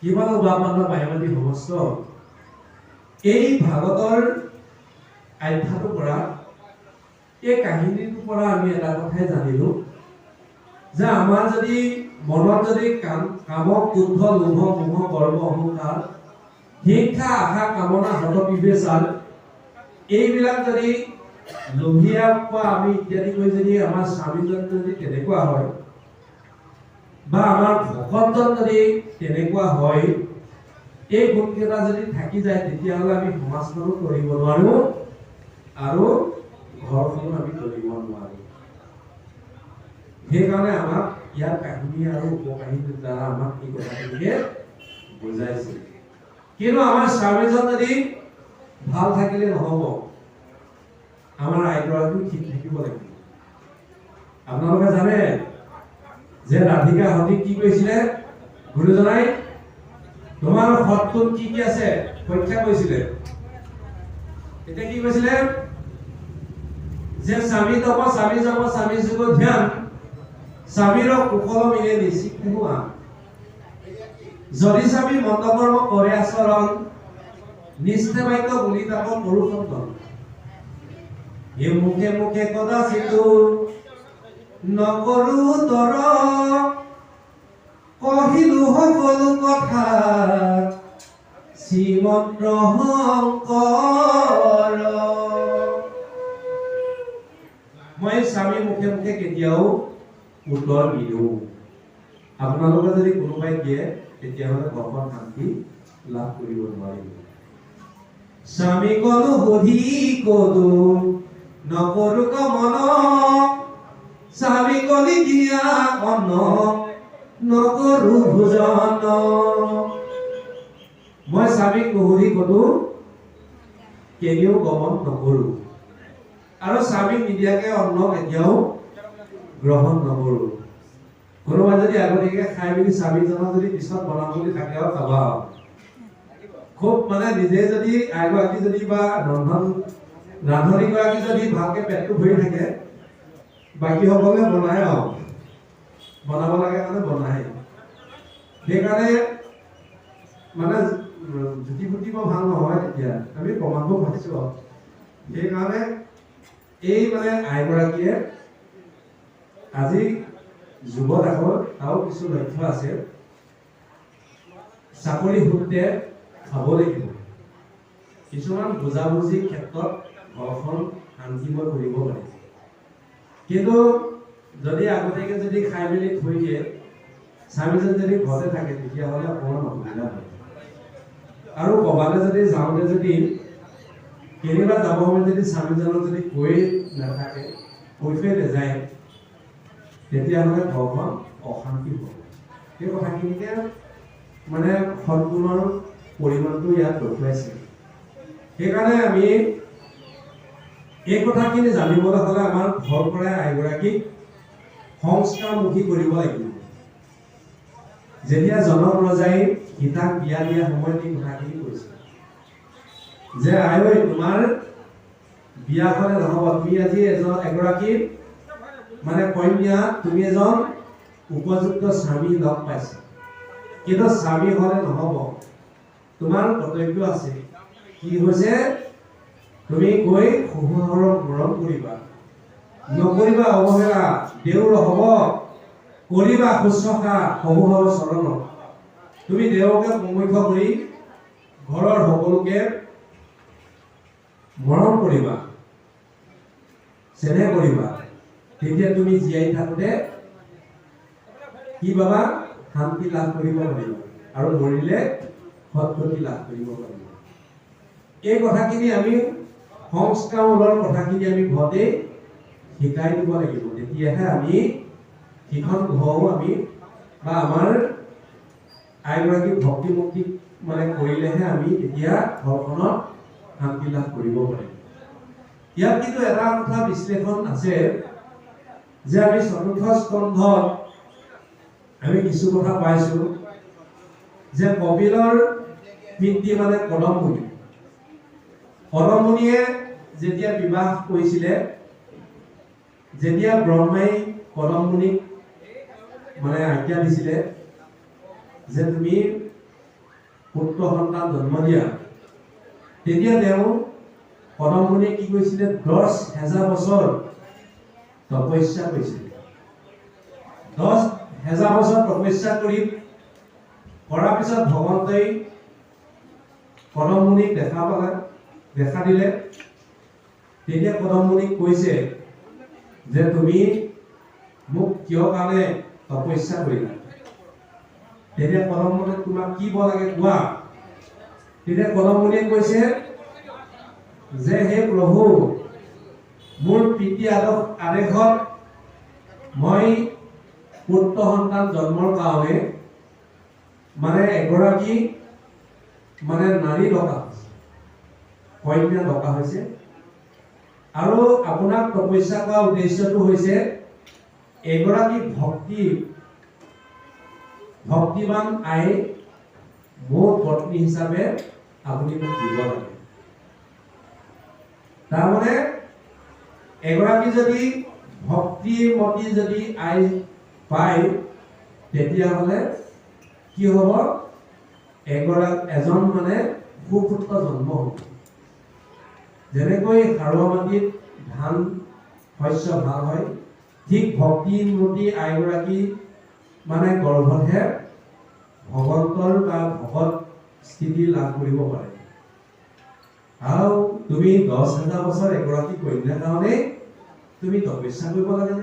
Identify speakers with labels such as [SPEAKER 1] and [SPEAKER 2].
[SPEAKER 1] কিমান বাপমানৰ বাহিৰবাদী সমস্ত এই ভাগৱতৰ আধ্যায়ৰ পৰা এই কাহিনীটোৰ পৰা আমি এটা কথাই জানিলো যে আমাৰ যদি মনত যদি কাম ক্ৰোধ লোভ মোহ গৰ্ব অহংকাৰ হিংসা আশা কামনা হত বিবেচাৰ এইবিলাক যদি লোভিয়া বা আমি ইত্যাদি কৰি যদি আমাৰ স্বামীজন যদি তেনেকুৱা হয় বা আমাৰ ভকতজন যদি তেনেকুৱা হয় এই গুণকেইটা যদি থাকি যায় তেতিয়াহ'লে আমি সমাজখনো কৰিব নোৱাৰো আৰু ঘৰখনো আমি কৰিব নোৱাৰো। সেইকাৰণে আমাক ইয়াৰ কাহিনী আৰু উপকাহিনীৰ দ্বাৰা আমাক এই কথাখিনিকে বুজাইছে। কিন্তু আমাৰ স্বামীজন যদি ভাল থাকিলে নহ'ব, আমাৰ আইগৰাকীও ঠিক থাকিব লাগিব। আপোনালোকে জানে যে ৰাধিকা সতীক কি কৈছিলে গুৰুজনাই তোমাৰ সৎগুণ কি কি আছে পৰীক্ষা কৰিছিলে। এতিয়া কি কৈছিলে যে স্বামী তপ স্বামী জপ স্বামী যুগ ধ্যান স্বামীৰ কুশল মিলে নিশ্চিত হোৱা যদি স্বামী মন্দকৰ্ম কৰে আচৰণ নিষ্ঠে বাক্য বুলি তাক কৰো সন্তান এই মুখে মুখে কদাচিত নকৰো তৰ কহিলো সকলো কথা শ্ৰীমন্ত শংকৰ। মই স্বামী মুখে মুখে কেতিয়াও উত্তৰ নিদিওঁ। আপোনালোকে যদি কোনোবাই দিয়ে তেতিয়াহ'লে ঘৰখন শান্তি লাভ কৰিব নোৱাৰিব। স্বামী কলো সুধি কলো নকৰো মন স্বামী কলি দিয়া অন্ন নকৰো ভোজন। মই স্বামীক নুসুধি কলো কেনিও গমন নকৰো আৰু স্বামীক নিদিয়াকে অন্ন কেতিয়াও গ্ৰহণ নকৰো। কোনোবাই যদি আগতীয়াকে খাই মেলি স্বামীজনক যদি পিছত বনাম বুলি থাকে আৰু খাবা খুব মানে নিজে যদি আইগৰাকী যদি বা ৰান্ধনীগৰাকী যদি ভালকে পেটটো ভৰি থাকে বাকী সকলে বনাই আৰু বনাব লাগে মানে বনাই। সেইকাৰণে মানে জুতি ফুটি ভাল নহয় তেতিয়া আমি প্ৰমাণব ভাবিছো। সেইকাৰণে এই মানে আইগৰাকীয়ে আজি যুৱত আগৰ আৰু কিছু লক্ষ্য আছে। চাকৰি সূত্ৰে খাব লাগিব, কিছুমান বুজাবুজিৰ ক্ষেত্ৰত ঘৰখন শান্তিময় কৰিব পাৰি। কিন্তু যদি আগতীয়াকে যদি খাই মেলি থৈ দিয়ে স্বামীজন যদি ঘৰতে থাকে তেতিয়াহ'লে অকণমান অসুবিধা হয়। আৰু ক'বালে যদি যাওঁতে যদি কেনিবা যাব সময়ত যদি স্বামীজনক যদি কৈ নাথাকে কৈ থৈ নাযায় তেতিয়াহ'লে ঘৰখন অশান্তি হ'ব। সেই কথাখিনিকে মানে সৎগুণৰ পৰিমাণটো ইয়াত দেখুৱাইছে। সেইকাৰণে আমি এই কথাখিনি জানিবলৈ হ'লে আমাৰ ঘৰ পৰাই আইগৰাকীক সংস্কাৰমুখী কৰিব লাগিব। যেতিয়া জনক ৰজাই সীতাক বিয়া দিয়া সময়ত এই কথাখিনি কৈছে যে আই ঐ তোমাৰ বিয়াখনে নহ'ব, তুমি আজি এগৰাকী মানে কন্যা, তুমি এজন উপযুক্ত স্বামী লগ পাইছা, কিন্তু স্বামী হ'লে নহ'ব, তোমাৰ কৰ্তব্য আছে। কি হৈছে তুমি গৈ শহুৰক মৰম কৰিবা, নকৰিবা অৱহেলা, দেউৰ হ'ব কৰিবা শুশ্ৰূষা শহুৰৰ চৰণত। তুমি দেউকে প্ৰমুখ্য কৰি ঘৰৰ সকলোকে মৰম কৰিবা, চেনেহ কৰিবা, তেতিয়া তুমি জীয়াই থাকোঁতে কি পাবা? শান্তি লাভ কৰিব পাৰিবা আৰু মৰিলে সৎগতি লাভ কৰিব পাৰিবা। এই কথাখিনি আমি সংস্কাৰমূলক কথাখিনি আমি ঘৰতে শিকাই দিব লাগিব। তেতিয়াহে আমি সিখন ঘৰো আমি বা আমাৰ আইগৰাকী ভক্তি মুক্তি মানে কৰিলেহে আমি তেতিয়া ঘৰখনত শান্তি লাভ কৰিব পাৰিম। ইয়াত কিন্তু এটা কথা বিশ্লেষণ আছে যে আমি চতুৰ্থ স্কন্ধত আমি কিছু কথা পাইছো যে কপিলৰ পিতৃ মানে কদমমুনি। কদমমুনিয়ে যেতিয়া বিবাহ কৰিছিলে, যেতিয়া ব্ৰহ্মাই কদমমুনিক মানে আজ্ঞা দিছিলে যে তুমি পুত্ৰ সন্তান জন্ম দিয়া তেতিয়া তেওঁ কদমমুনিয়ে কি কৰিছিলে 10,000 বছৰ তপস্যা কৰিছিল 10,000 বছৰ তপস্যা কৰাৰ পিছত ভগৱন্তই কদমমুনিক দেখা দিলে তেতিয়া কদমমুনিক কৈছে যে তুমি মোক কিয় কাৰণে তপস্যা কৰিলা তেতিয়া কদমমুনিয়ে তোমাক কি বল লাগে কোৱা তেতিয়া কদমমুনিয়ে কৈছে যে হে প্ৰভু মোৰ পিতৃ আদেশত মই পুত্ৰ সন্তান জন্মৰ কাৰণে মানে এগৰাকী মানে নাৰী দৰকাৰ হৈছে কন্যা দৰকাৰ হৈছে আৰু আপোনাক তপস্যা কৰা উদ্দেশ্যটো হৈছে এগৰাকী ভক্তিবান আই মোৰ পত্নী হিচাপে আপুনি মোক দিব লাগে তাৰমানে এগৰাকী যদি ভক্তিমতী যদি আই পায় তেতিয়াহ'লে কি হ'ব এজন মানে সুপুত্ৰ জন্ম হ'ব যেনেকৈ সাৰুৱা মাটিত ধান শস্য ভাল হয় ঠিক ভক্তিমতী আইগৰাকী মানে গৰ্ভতহে ভগৱন্তৰ বা ভগত স্থিতি লাভ কৰিব পাৰে আৰু তুমি 10,000 বছৰ এগৰাকী কন্যাৰ কাৰণে তুমি তপস্যা কৰিব লাগে